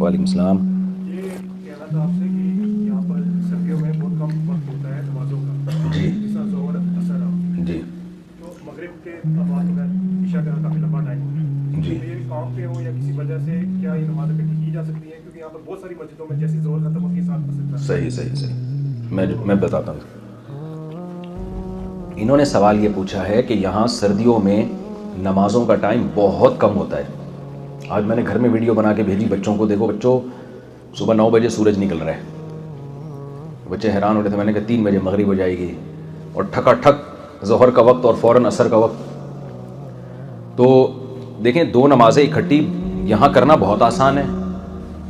وعلیکم السلام. یہ کہنا تھا آپ سے کہ یہاں پر سردیوں میں بہت کم وقت ہوتا ہے نمازوں کا. جی جس طرح ظہر اثر جی تو مغرب کے بعد جو ہے عشاء کا کافی لمبا ٹائم ہوتا ہے. جی یہ کام پہ ہو یا کسی وجہ سے کیا یہ نماز اکٹھی کی جا سکتی ہے؟ کیونکہ یہاں پر بہت ساری مسجدوں میں جیسے ظہر ختم ہوتی ہے ساتھ مسجد. صحیح. میں بتاتا ہوں. انہوں نے سوال یہ پوچھا ہے کہ یہاں سردیوں میں نمازوں کا ٹائم بہت کم ہوتا ہے. آج میں نے گھر میں ویڈیو بنا کے بھیجی بچوں کو. دیکھو بچوں، صبح 9 بجے سورج نکل رہا ہے. بچے حیران ہو رہے تھے. میں نے کہا 3 بجے مغرب ہو جائے گی اور ٹھکا ٹھک ظہر کا وقت اور فوراً عصر کا وقت. تو دیکھیں 2 نمازیں اکٹھی یہاں کرنا بہت آسان ہے.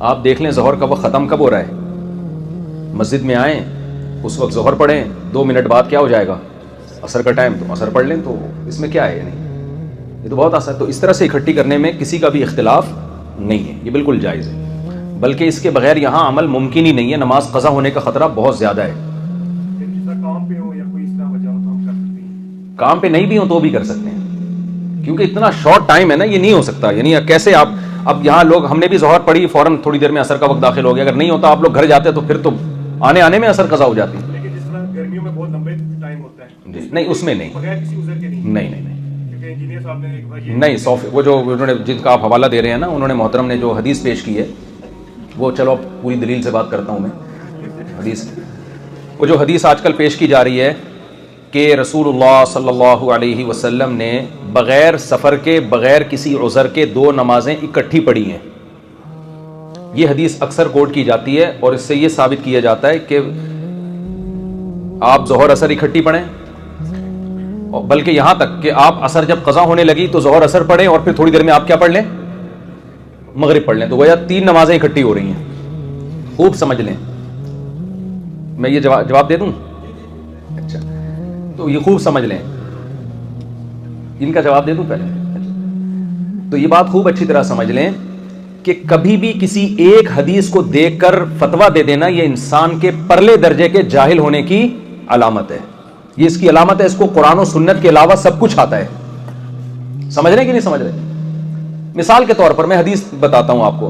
آپ دیکھ لیں ظہر کا وقت ختم کب ہو رہا ہے. مسجد میں آئیں، اس وقت ظہر پڑھیں، 2 منٹ بعد کیا ہو جائے گا عصر کا ٹائم، تو عصر پڑھ لیں. تو اس میں کیا ہے؟ یعنی یہ تو بہت آسان ہے. تو اس طرح سے اکٹھی کرنے میں کسی کا بھی اختلاف نہیں ہے، یہ بالکل جائز ہے. بلکہ اس کے بغیر یہاں عمل ممکن ہی نہیں ہے. نماز قضا ہونے کا خطرہ بہت زیادہ ہے. جس طرح کام پہ ہو یا کوئی اس طرح وجہ ہو تو ہم کر سکتے ہیں. کام پہ نہیں بھی ہوں تو بھی کر سکتے ہیں، کیونکہ اتنا شارٹ ٹائم ہے نا. یہ نہیں ہو سکتا. یعنی کیسے آپ اب یہاں لوگ، ہم نے بھی ظہر پڑھی، فوراً تھوڑی دیر میں عصر کا وقت داخل ہو گیا. اگر نہیں ہوتا آپ لوگ گھر جاتے تو پھر تو آنے میں عصر قضا ہو جاتی. لیکن جس طرح گرمیوں میں بہت لمبے ٹائم ہوتا ہے جی نہیں، اس میں نہیں. بغیر کسی عذر کے نہیں. نہیں کیونکہ انجینئر صاحب نے ایک بار یہ نہیں. وہ جو انہوں نے جن کا آپ حوالہ دے رہے ہیں نا، انہوں نے محترم نے جو حدیث پیش کی ہے وہ، چلو اب پوری دلیل سے بات کرتا ہوں میں. حدیث، وہ جو حدیث آج کل پیش کی جا رہی ہے کہ رسول اللہ صلی اللہ علیہ وسلم نے بغیر سفر کے، بغیر کسی عذر کے 2 نمازیں اکٹھی پڑھی ہیں، یہ حدیث اکثر کوٹ کی جاتی ہے. اور اس سے یہ ثابت کیا جاتا ہے کہ آپ ظہر اثر اکٹھی پڑھیں، بلکہ یہاں تک کہ آپ عصر جب قضا ہونے لگی تو ظہر اثر پڑھیں اور پھر تھوڑی دیر میں آپ کیا پڑھ لیں؟ مغرب پڑھ لیں. تو گویا 3 نمازیں اکٹھی ہو رہی ہیں. خوب سمجھ لیں. میں یہ جواب دے دوں؟ اچھا، تو یہ خوب سمجھ لیں. ان کا جواب دے دوں پہلے؟ تو یہ بات خوب اچھی طرح سمجھ لیں کہ کبھی بھی کسی ایک حدیث کو دیکھ کر فتویٰ دے دینا، یہ انسان کے پرلے درجے کے جاہل ہونے کی علامت ہے. یہ اس کی علامت ہے. اس کو قرآن و سنت کے علاوہ سب کچھ آتا ہے. سمجھ رہے کہ نہیں سمجھ رہے؟ مثال کے طور پر میں حدیث بتاتا ہوں آپ کو.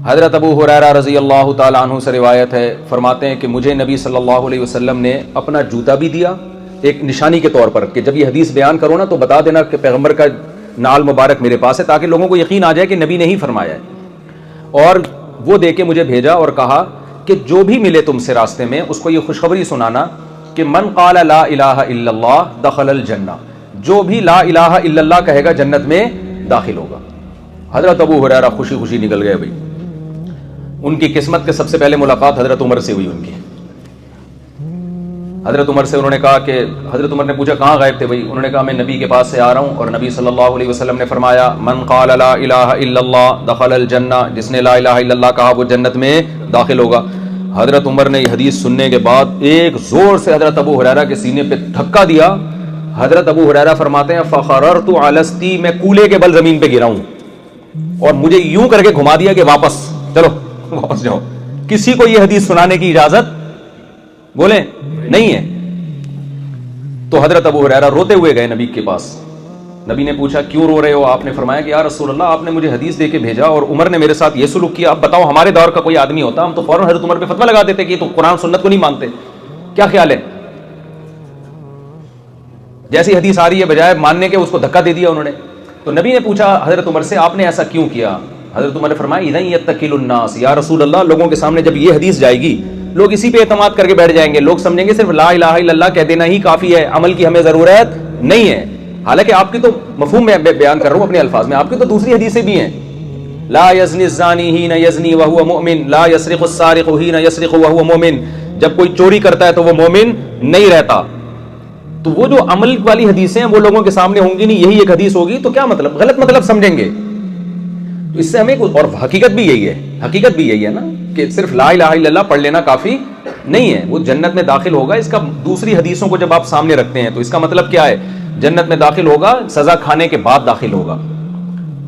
حضرت ابو ہریرہ رضی اللہ تعالیٰ عنہ سے روایت ہے، فرماتے ہیں کہ مجھے نبی صلی اللہ علیہ وسلم نے اپنا جوتا بھی دیا ایک نشانی کے طور پر، کہ جب یہ حدیث بیان کرو نا تو بتا دینا کہ پیغمبر کا نال مبارک میرے پاس ہے، تاکہ لوگوں کو یقین آ جائے کہ نبی نے ہی فرمایا ہے. اور وہ دے کے مجھے بھیجا اور کہا کہ جو بھی ملے تم سے راستے میں اس کو یہ خوشخبری سنانا کہ من قال لا الہ الا اللہ دخل الجنہ، جو بھی لا الہ الا اللہ کہے گا جنت میں داخل ہوگا. حضرت ابو ہریرہ خوشی خوشی نکل گئے. بھائی ان کی قسمت کے سب سے پہلے ملاقات حضرت عمر سے ہوئی. ان کی حضرت عمر سے انہوں نے کہا کہ حضرت عمر نے پوچھا کہاں غائب تھے؟ بھائی انہوں نے کہا میں نبی کے پاس سے آ رہا ہوں اور نبی صلی اللہ علیہ وسلم نے فرمایا من قال لا الہ الا اللہ دخل الجنہ، جس نے لا الہ الا اللہ کہا وہ جنت میں داخل ہوگا. حضرت عمر نے یہ حدیث سننے کے بعد ایک زور سے حضرت ابو ہریرہ کے سینے پہ دھکا دیا. حضرت ابو ہریرہ فرماتے ہیں فخررت علی استی، میں کولے کے بل زمین پہ گرا ہوں اور مجھے یوں کر کے گھما دیا کہ واپس چلو، واپس جاؤ. کسی کو یہ حدیث سنانے کی اجازت بولیں نہیں ہے. تو حضرت ابو ہریرہ روتے ہوئے گئے نبی کے پاس. نبی نے پوچھا کیوں رو رہے ہو؟ آپ نے فرمایا کہ یا رسول اللہ آپ نے مجھے حدیث دے کے بھیجا اور عمر نے میرے ساتھ یہ سلوک کیا. اب بتاؤ ہمارے دور کا کوئی آدمی ہوتا ہم تو فوراً حضرت عمر پہ فتویٰ لگا دیتے کہ تو قرآن سنت کو نہیں مانتے. کیا خیال ہے؟ جیسی حدیث آ رہی ہے بجائے ماننے کے اس کو دھکا دے دیا انہوں نے. تو نبی نے پوچھا حضرت عمر سے آپ نے ایسا کیوں کیا؟ حضرت عمر نے فرمایا اذا یتکل الناس، یا رسول اللہ لوگوں کے سامنے جب یہ حدیث جائے گی لوگ اسی پہ اعتماد کر کے بیٹھ جائیں گے. لوگ سمجھیں گے صرف لا الہ الا اللہ کہہ دینا ہی کافی ہے، عمل کی ہمیں ضرورت نہیں ہے. حالانکہ آپ کی تو مفہوم میں بیان کر رہا ہوں اپنے الفاظ میں، آپ کی تو دوسری حدیثیں بھی ہیں. لا یزنی الزانی حین یزنی وہو مؤمن، لا یسرق السارق حین یسرق وہو مؤمن، جب کوئی چوری کرتا ہے تو وہ مومن نہیں رہتا. تو وہ جو عمل والی حدیثیں ہیں وہ لوگوں کے سامنے ہوں گی نہیں، یہی ایک حدیث ہوگی تو کیا مطلب، غلط مطلب سمجھیں گے. تو اس سے ہمیں، اور حقیقت بھی یہی ہے، حقیقت بھی یہی ہے نا کہ صرف لا الہ الا اللہ پڑھ لینا کافی نہیں ہے. وہ جنت میں داخل ہوگا، اس کا دوسری حدیثوں کو جب آپ سامنے رکھتے ہیں تو اس کا مطلب کیا ہے؟ جنت میں داخل ہوگا سزا کھانے کے بعد داخل ہوگا،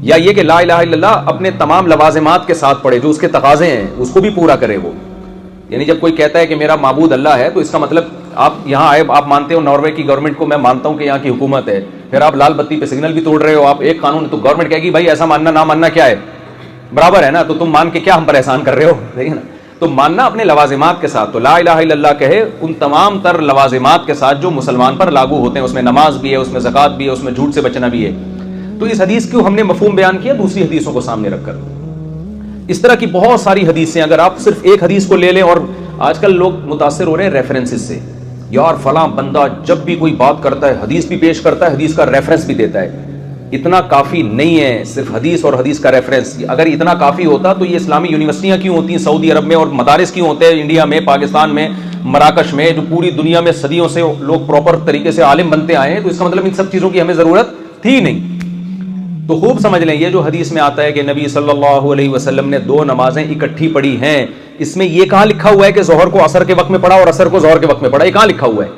یا یہ کہ لا الہ الا اللہ اپنے تمام لوازمات کے ساتھ پڑھے، جو اس کے تقاضے ہیں اس کو بھی پورا کرے وہ. یعنی جب کوئی کہتا ہے کہ میرا معبود اللہ ہے تو اس کا مطلب آپ یہاں آئے، آپ مانتے ہو ناروے کی گورنمنٹ کو، میں مانتا ہوں کہ یہاں کی حکومت ہے، پھر آپ لال بتی پہ سگنل بھی توڑ رہے ہو، آپ ایک قانون، تو گورنمنٹ کہے گی بھائی ایسا ماننا نہ ماننا کیا ہے، برابر ہے نا, تو تم مان کے کیا ہم پر احسان کر رہے ہو, صحیح ہے نا. تو ماننا اپنے لوازمات کے ساتھ, تو لا الہ الا اللہ کہے ان تمام تر لوازمات کے ساتھ جو مسلمان پر لاگو ہوتے ہیں, اس میں نماز بھی ہے, اس میں زکوٰۃ بھی ہے, اس میں جھوٹ سے بچنا بھی ہے. تو اس حدیث کو ہم نے مفہوم بیان کیا دوسری حدیثوں کو سامنے رکھ کر. اس طرح کی بہت ساری حدیثیں, اگر آپ صرف ایک حدیث کو لے لیں, اور آج کل لوگ متاثر ہو رہے ہیں ریفرنسز سے, یار فلاں بندہ جب بھی کوئی بات کرتا ہے حدیث بھی پیش کرتا ہے, حدیث کا ریفرنس بھی دیتا ہے. اتنا کافی نہیں ہے صرف حدیث اور حدیث کا ریفرنس. اگر اتنا کافی ہوتا تو یہ اسلامی یونیورسٹیاں کیوں ہوتی ہیں سعودی عرب میں, اور مدارس کیوں ہوتے ہیں انڈیا میں, پاکستان میں, مراکش میں, جو پوری دنیا میں صدیوں سے لوگ پراپر طریقے سے عالم بنتے آئے ہیں. تو اس کا مطلب ان سب چیزوں کی ہمیں ضرورت تھی نہیں. تو خوب سمجھ لیں, یہ جو حدیث میں آتا ہے کہ نبی صلی اللہ علیہ وسلم نے 2 نمازیں اکٹھی پڑھی ہیں, اس میں یہ کہاں لکھا ہوا ہے کہ ظہر کو عصر کے وقت میں پڑھا اور عصر کو ظہر کے وقت میں پڑھا؟ یہ کہاں لکھا ہوا ہے؟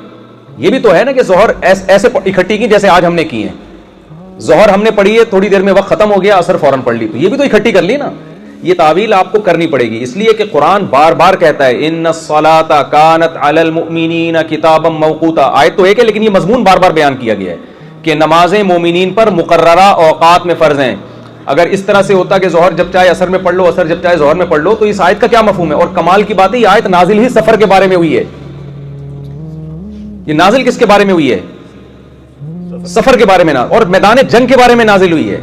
یہ بھی تو ہے نا کہ ظہر ایسے اکٹھی کی جیسے آج ہم نے کی ہیں. ظہر ہم نے پڑھی ہے, تھوڑی دیر میں وقت ختم ہو گیا, عصر فوراً پڑھ لی, تو یہ بھی تو اکٹھی کر لی نا. یہ تعویل آپ کو کرنی پڑے گی, اس لیے کہ قرآن بار بار کہتا ہے ان الصلاۃ کانت علی المؤمنین کتابا موقوتا. آیت تو ایک ہے لیکن یہ مضمون بار بار بیان کیا گیا ہے کہ نمازیں مومنین پر مقررہ اوقات میں فرض ہیں. اگر اس طرح سے ہوتا کہ ظہر جب چاہے عصر میں پڑھ لو, عصر جب چاہے ظہر میں پڑھ لو, تو اس آیت کا کیا مفہوم ہے؟ اور کمال کی بات ہے یہ آیت نازل ہی سفر کے بارے میں ہوئی ہے. یہ نازل کس کے بارے میں ہوئی ہے؟ سفر کے بارے میں, اور میدان جنگ کے بارے میں نازل ہوئی ہے.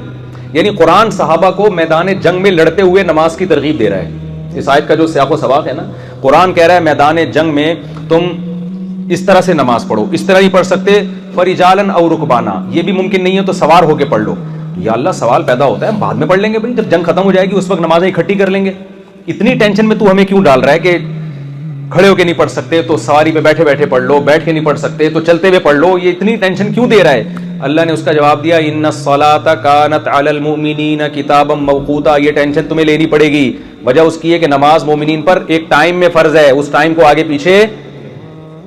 یعنی قرآن صحابہ کو میدان جنگ میں لڑتے ہوئے نماز کی ترغیب دے رہا ہے. اس آیت کا جو سیاق و سباق ہے نا, قرآن کہہ رہا ہے میدان جنگ میں تم اس طرح سے نماز پڑھو, اس طرح نہیں پڑھ سکتے فرجالن او رکبانا, یہ بھی ممکن نہیں ہے تو سوار ہو کے پڑھ لو. یا اللہ سوال پیدا ہوتا ہے, بعد میں پڑھ لیں گے بھائی, جب جنگ ختم ہو جائے گی اس وقت نمازیں اکٹھی کر لیں گے. اتنی ٹینشن میں تو ہمیں کیوں ڈال رہا ہے کہ کھڑے ہو کے نہیں پڑھ سکتے تو سواری پہ بیٹھے بیٹھے پڑھ لو, بیٹھ کے نہیں پڑھ سکتے تو چلتے ہوئے پڑھ لو, یہ اتنی ٹینشن کیوں دے رہا ہے؟ اللہ نے اس کا جواب دیا ان الصلاۃ کانت علی المؤمنین کتابا موقوتا. یہ ٹینشن تمہیں لینی پڑے گی, وجہ اس کی ہے کہ نماز مومنین پر ایک ٹائم میں فرض ہے, اس ٹائم کو آگے پیچھے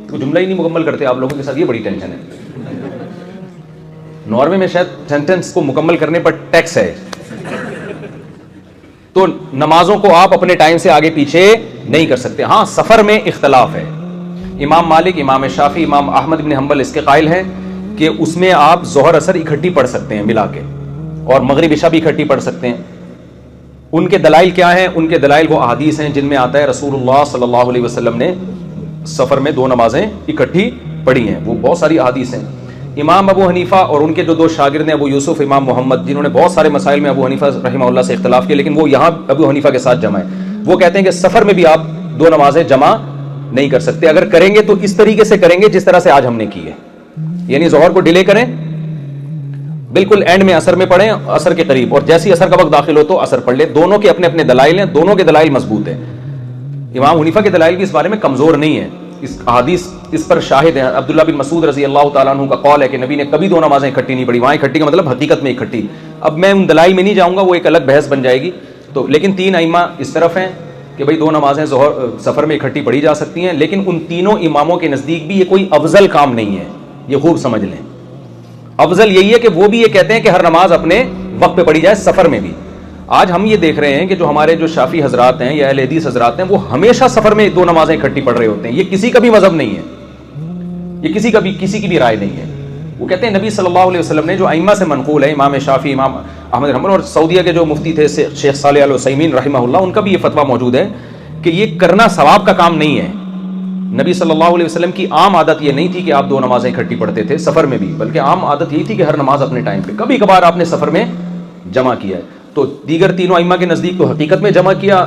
تو جملہ ہی نہیں مکمل کرتے آپ لوگوں کے ساتھ, یہ بڑی ٹینشن ہے. ناروے میں شاید سینٹنس کو مکمل کرنے پر ٹیکس ہے, تو نمازوں کو آپ اپنے ٹائم سے آگے پیچھے نہیں کر سکتے. ہاں سفر میں اختلاف ہے. امام مالک, امام شافعی, امام احمد بن حنبل اس کے قائل ہیں کہ اس میں آپ ظہر اثر اکٹھی پڑھ سکتے ہیں ملا کے, اور مغرب عشاء بھی اکٹھی پڑھ سکتے ہیں. ان کے دلائل کیا ہیں؟ ان کے دلائل وہ احادیث ہیں جن میں آتا ہے رسول اللہ صلی اللہ علیہ وسلم نے سفر میں 2 نمازیں اکٹھی پڑھی ہیں. وہ بہت ساری احادیث ہیں. امام ابو حنیفہ اور ان کے جو 2 شاگرد ہیں ابو یوسف, امام محمد, جنہوں نے بہت سارے مسائل میں ابو حنیفہ رحمہ اللہ سے اختلاف کیا, لیکن وہ یہاں ابو حنیفہ کے ساتھ جمع ہے. وہ کہتے ہیں کہ سفر میں بھی آپ 2 نمازیں جمع نہیں کر سکتے. اگر کریں گے تو اس طریقے سے کریں گے جس طرح سے آج ہم نے کی ہے, یعنی ظہر کو ڈیلے کریں, بالکل اینڈ میں عصر میں پڑھیں, عصر کے قریب, اور جیسے عصر کا وقت داخل ہو تو عصر پڑھ لیں. دونوں کے اپنے اپنے دلائل ہیں, دونوں کے دلائل مضبوط ہیں. امام حنیفہ کے دلائل بھی اس بارے میں کمزور نہیں ہیں, اس احادیث اس پر شاہد ہیں. عبداللہ بن مسعود رضی اللہ تعالیٰ عنہ کا قول ہے کہ نبی نے کبھی 2 نمازیں اکٹھی نہیں پڑھی. وہاں اکٹھی کا مطلب حقیقت میں اکٹھی. اب میں ان دلائل میں نہیں جاؤں گا, وہ ایک الگ بحث بن جائے گی. تو لیکن 3 ائمہ اس طرف ہیں کہ بھئی 2 نمازیں ظہر سفر میں اکٹھی پڑھی جا سکتی ہیں, لیکن ان تینوں اماموں کے نزدیک بھی یہ کوئی افضل کام نہیں ہے. یہ خوب سمجھ لیں, افضل یہی ہے کہ وہ بھی یہ کہتے ہیں کہ ہر نماز اپنے وقت پہ پڑھی جائے, سفر میں بھی. آج ہم یہ دیکھ رہے ہیں کہ جو ہمارے جو شافی حضرات ہیں یا اہل حدیث حضرات ہیں, وہ ہمیشہ سفر میں 2 نمازیں اکٹھی پڑھ رہے ہوتے ہیں. یہ کسی کا بھی مذہب نہیں ہے, یہ کسی کی بھی رائے نہیں ہے. وہ کہتے ہیں نبی صلی اللہ علیہ وسلم نے جو ائمہ سے منقول ہے, امام شافعی, امام احمد حنبل, اور سعودیہ کے جو مفتی تھے شیخ صالح ال عثیمین رحمہ اللہ, ان کا بھی یہ فتویٰ موجود ہے کہ یہ کرنا ثواب کا کام نہیں ہے. نبی صلی اللہ علیہ وسلم کی عام عادت یہ نہیں تھی کہ آپ 2 نمازیں اکٹھی پڑھتے تھے سفر میں بھی, بلکہ عام عادت یہی تھی کہ ہر نماز اپنے ٹائم پہ. کبھی کبھار آپ نے سفر میں جمع کیا ہے. تو دیگر تینوں ائمہ کے نزدیک تو حقیقت میں جمع کیا.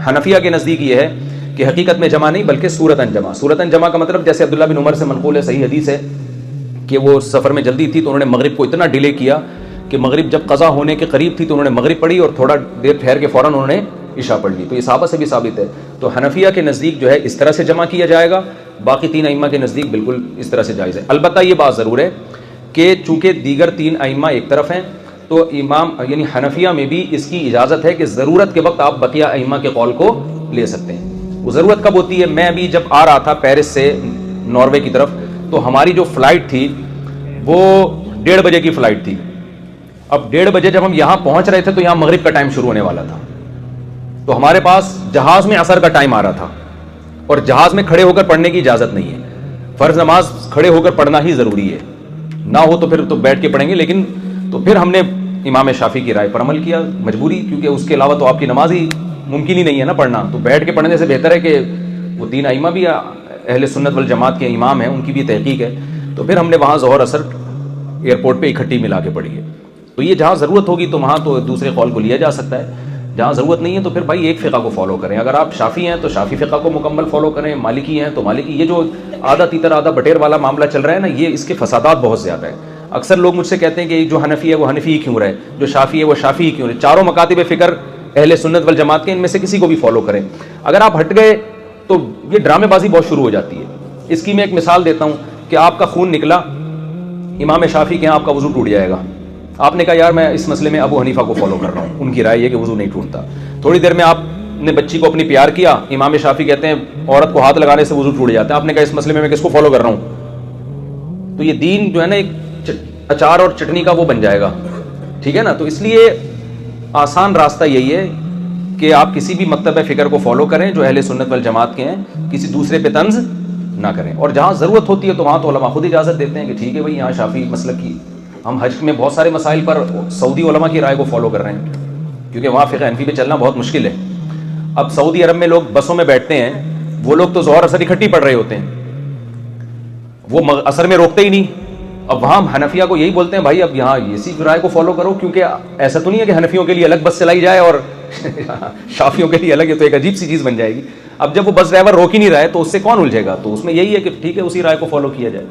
حنفیہ کے نزدیک یہ ہے کہ حقیقت میں جمع نہیں بلکہ صورتاً جمع. صورتاً جمع کا مطلب جیسے عبداللہ بن عمر سے منقول ہے, صحیح حدیث ہے کہ وہ سفر میں جلدی تھی تو انہوں نے مغرب کو اتنا ڈیلے کیا کہ مغرب جب قضا ہونے کے قریب تھی تو انہوں نے مغرب پڑھی اور تھوڑا دیر ٹھہر کے فوراً انہوں نے عشاء پڑھ لی. تو یہ صحابہ سے بھی ثابت ہے. تو حنفیہ کے نزدیک جو ہے اس طرح سے جمع کیا جائے گا, باقی 3 ائمہ کے نزدیک بالکل اس طرح سے جائز ہے. البتہ یہ بات ضرور ہے کہ چونکہ دیگر 3 ائمہ ایک طرف ہیں تو امام یعنی حنفیہ میں بھی اس کی اجازت ہے کہ ضرورت کے وقت آپ بقیہ ائمہ کے قول کو لے سکتے ہیں. وہ ضرورت کب ہوتی ہے؟ میں ابھی جب آ رہا تھا پیرس سے ناروے کی طرف, تو ہماری جو فلائٹ تھی وہ 1:30 بجے کی فلائٹ تھی. اب 1:30 بجے جب ہم یہاں پہنچ رہے تھے تو یہاں مغرب کا ٹائم شروع ہونے والا تھا. تو ہمارے پاس جہاز میں عصر کا ٹائم آ رہا تھا, اور جہاز میں کھڑے ہو کر پڑھنے کی اجازت نہیں ہے. فرض نماز کھڑے ہو کر پڑھنا ہی ضروری ہے, نہ ہو تو پھر تو بیٹھ کے پڑھیں گے. لیکن تو پھر ہم نے امام شافعی کی رائے پر عمل کیا مجبوری, کیونکہ اس کے علاوہ تو آپ کی نماز ہی ممکن ہی نہیں ہے نا پڑھنا, تو بیٹھ کے پڑھنے سے بہتر ہے کہ وہ 3 ائمہ بھی اہل سنت والجماعت کے امام ہیں, ان کی بھی تحقیق ہے. تو پھر ہم نے وہاں ظہر اثر ایئرپورٹ پہ اکٹھی ملا کے پڑھی ہے. تو یہ جہاں ضرورت ہوگی تو وہاں تو دوسرے قول کو لیا جا سکتا ہے, جہاں ضرورت نہیں ہے تو پھر بھائی ایک فقہ کو فالو کریں. اگر آپ شافعی ہیں تو شافعی فقہ کو مکمل فالو کریں, مالکی ہیں تو مالکی. یہ جو آدھا تیتر آدھا بٹیر والا معاملہ چل رہا ہے نا, یہ اس کے فسادات بہت زیادہ ہیں. اکثر لوگ مجھ سے کہتے ہیں کہ جو حنفی ہے وہ حنفی ہی کیوں رہے, جو شافعی ہے وہ شافعی ہی کیوں رہے. چاروں مکاتب فکر اہل سنت والجماعت کے ان میں سے کسی کو بھی فالو کریں. اگر آپ ہٹ گئے تو یہ ڈرامے بازی بہت شروع ہو جاتی ہے. اس کی میں ایک مثال دیتا ہوں کہ آپ کا خون نکلا, امام شافعی کے یہاں آپ کا وضو ٹوٹ جائے گا. آپ نے کہا یار میں اس مسئلے میں ابو حنیفہ کو فالو کر رہا ہوں, ان کی رائے یہ کہ وضو نہیں ٹوٹتا. تھوڑی دیر میں آپ نے بچی کو اپنی پیار کیا, امام شافعی کہتے ہیں عورت کو ہاتھ لگانے سے وضو ٹوٹ جاتا ہے. آپ نے کہا اس مسئلے میں کس کو فالو کر رہا ہوں. تو یہ دین جو ہے نا ایک اچار اور چٹنی کا وہ بن جائے گا, ٹھیک ہے نا. تو اس لیے آسان راستہ یہی ہے کہ آپ کسی بھی مکتب فکر کو فالو کریں جو اہل سنت والجماعت کے ہیں, کسی دوسرے پہ طنز نہ کریں. اور جہاں ضرورت ہوتی ہے تو وہاں تو علماء خود اجازت دیتے ہیں کہ ٹھیک ہے بھائی یہاں شافعی مسلک کی, ہم حج میں بہت سارے مسائل پر سعودی علماء کی رائے کو فالو کر رہے ہیں, کیونکہ وہاں فقہ حنفی پہ چلنا بہت مشکل ہے. اب سعودی عرب میں لوگ بسوں میں بیٹھتے ہیں, وہ لوگ تو ظہر اثر اکٹھی پڑھ رہے ہوتے ہیں, وہ اثر میں روکتے ہی نہیں. اب وہاں حنفیہ کو یہی بولتے ہیں بھائی اب یہاں اسی رائے کو فالو کرو, کیونکہ ایسا تو نہیں ہے کہ حنفیوں کے لیے الگ بس چلائی جائے اور شافیوں کے لیے الگ, ہے تو ایک عجیب سی چیز بن جائے گی. اب جب وہ بس ڈرائیور روک ہی نہیں رہا ہے تو اس سے کون الجھے گا, تو اس میں یہی ہے کہ ٹھیک ہے اسی رائے کو فالو کیا جائے.